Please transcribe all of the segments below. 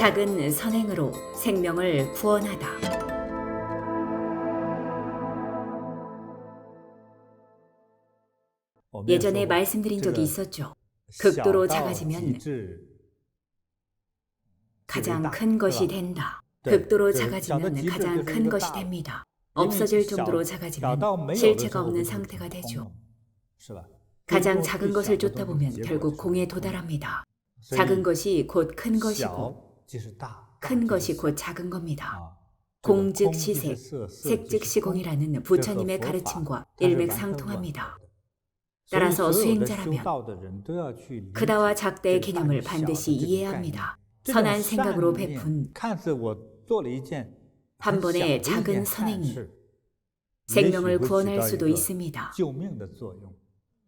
작은 선행으로 생명을 구원하다. 예전에 말씀드린 적이 있었죠. 극도로 작아지면 가장 큰 것이 된다. 극도로 작아지면 가장 큰 것이 됩니다. 없어질 정도로 작아지면 실체가 없는 상태가 되죠. 가장 작은 것을 쫓다 보면 결국 공에 도달합니다. 작은 것이 곧 큰 것이고 큰 것이 곧 작은 겁니다. 공 즉 시색, 색 즉 시공이라는 부처님의 가르침과 일맥상통합니다. 따라서 수행자라면 크다와 작다의 개념을 반드시 이해해야 합니다. 선한 생각으로 베푼 한 번의 작은 선행이 생명을 구원할 수도 있습니다.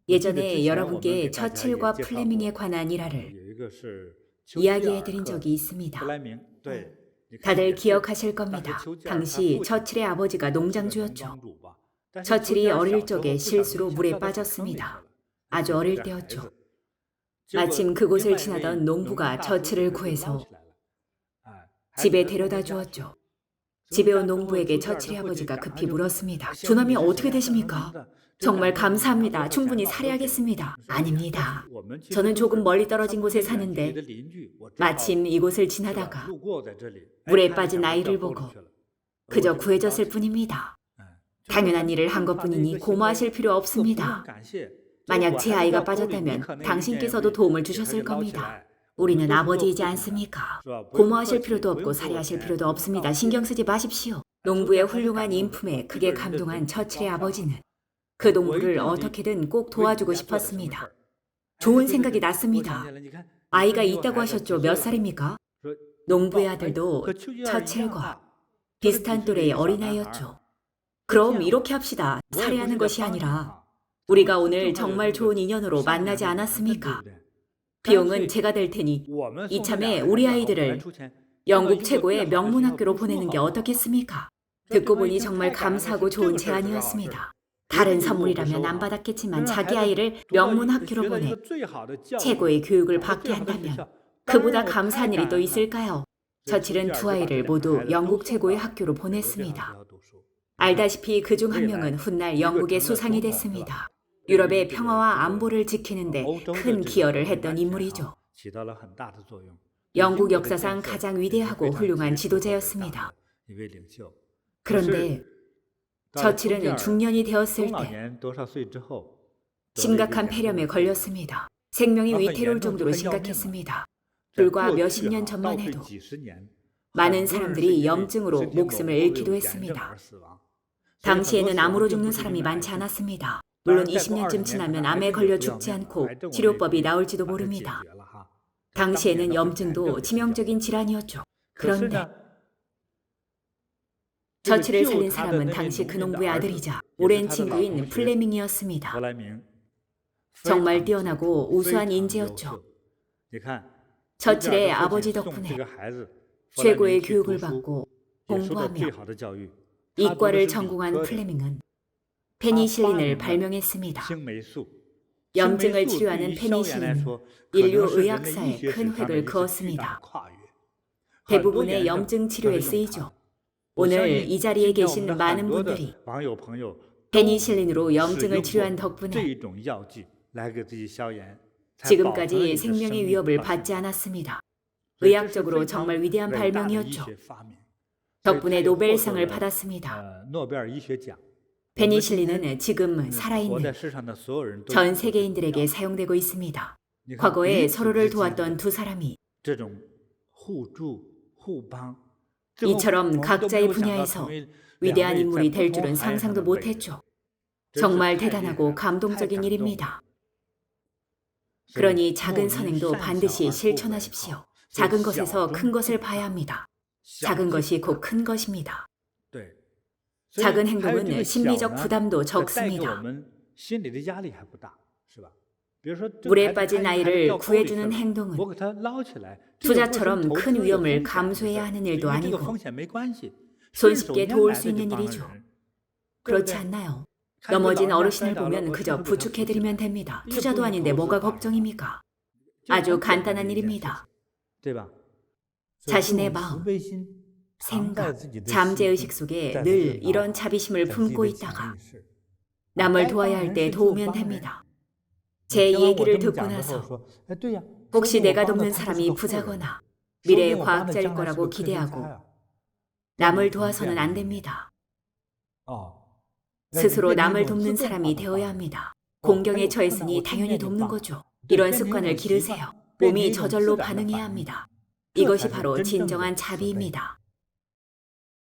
예전에 여러분께 처칠과 플레밍에 관한 일화를 이야기해드린 적이 있습니다. 다들 기억하실 겁니다. 당시 처칠의 아버지가 농장주였죠. 처칠이 어릴 적에 실수로 물에 빠졌습니다. 아주 어릴 때였죠. 마침 그곳을 지나던 농부가 처칠을 구해서 집에 데려다 주었죠. 집에 온 농부에게 처칠의 아버지가 급히 물었습니다. 조남이 어떻게 되십니까? 정말 감사합니다. 충분히 살해하겠습니다. 아닙니다. 저는 조금 멀리 떨어진 곳에 사는데 마침 이곳을 지나다가 물에 빠진 아이를 보고 그저 구해줬을 뿐입니다. 당연한 일을 한 것뿐이니 고마하실 필요 없습니다. 만약 제 아이가 빠졌다면 당신께서도 도움을 주셨을 겁니다. 우리는 아버지이지 않습니까? 고마하실 필요도 없고 살해하실 필요도 없습니다. 신경 쓰지 마십시오. 농부의 훌륭한 인품에 크게 감동한 처칠의 아버지는 그 농부를 어떻게든 꼭 도와주고 싶었습니다. 좋은 생각이 났습니다. 아이가 있다고 하셨죠? 몇 살입니까? 농부의 아들도 처칠과 비슷한 또래의 어린아이였죠. 그럼 이렇게 합시다. 살해하는 것이 아니라 우리가 오늘 정말 좋은 인연으로 만나지 않았습니까? 비용은 제가 댈 테니 이참에 우리 아이들을 영국 최고의 명문학교로 보내는 게 어떻겠습니까? 듣고 보니 정말 감사하고 좋은 제안이었습니다. 다른 선물이라면 안 받았겠지만 자기 아이를 명문학교로 보내 최고의 교육을 받게 한다면 그보다 감사한 일이 또 있을까요? 처칠은 두 아이를 모두 영국 최고의 학교로 보냈습니다. 알다시피 그중 한 명은 훗날 영국의 수상이 됐습니다. 유럽의 평화와 안보를 지키는데 큰 기여를 했던 인물이죠. 영국 역사상 가장 위대하고 훌륭한 지도자였습니다. 그런데 처칠은 중년이 되었을 때 심각한 폐렴에 걸렸습니다. 생명이 위태로울 정도로 심각했습니다. 불과 몇십 년 전만 해도 많은 사람들이 염증으로 목숨을 잃기도 했습니다. 당시에는 암으로 죽는 사람이 많지 않았습니다. 물론 20년쯤 지나면 암에 걸려 죽지 않고 치료법이 나올지도 모릅니다. 당시에는 염증도 치명적인 질환이었죠. 그런데 처칠을 살린 사람은 당시 그 농부의 아들이자 오랜 친구인 플레밍이었습니다. 정말 뛰어나고 우수한 인재였죠. 처칠의 아버지 덕분에 최고의 교육을 받고 공부하며 이과를 전공한 플레밍은 페니실린을 발명했습니다. 염증을 치료하는 페니실린은 인류 의학사에 큰 획을 그었습니다. 대부분의 염증 치료에 쓰이죠. 오늘 이 자리에 계신 많은 분들이 페니실린으로 염증을 치료한 덕분에 지금까지 생명의 위협을 받지 않았습니다. 의학적으로 정말 위대한 발명이었죠. 덕분에 노벨상을 받았습니다. 페니실린은 지금 살아있는 전 세계인들에게 사용되고 있습니다. 과거에 서로를 도왔던 두 사람이 이처럼 각자의 분야에서 위대한 인물이 될 줄은 상상도 못했죠. 정말 대단하고 감동적인 일입니다. 그러니 작은 선행도 반드시 실천하십시오. 작은 것에서 큰 것을 봐야 합니다. 작은 것이 곧 큰 것입니다. 작은 행동은 심리적 부담도 적습니다. 물에 빠진 아이를 구해주는 행동은 투자처럼 큰 위험을 감수해야 하는 일도 아니고 손쉽게 도울 수 있는 일이죠. 그렇지 않나요? 넘어진 어르신을 보면 그저 부축해드리면 됩니다. 투자도 아닌데 뭐가 걱정입니까? 아주 간단한 일입니다. 자신의 마음, 생각, 잠재의식 속에 늘 이런 자비심을 품고 있다가 남을 도와야 할 때 도우면 됩니다. 제 얘기를 듣고 나서 혹시 내가 돕는 사람이 부자거나 미래의 과학자일 거라고 기대하고 남을 도와서는 안 됩니다. 스스로 남을 돕는 사람이 되어야 합니다. 공경에 처했으니 당연히 돕는 거죠. 이런 습관을 기르세요. 몸이 저절로 반응해야 합니다. 이것이 바로 진정한 자비입니다.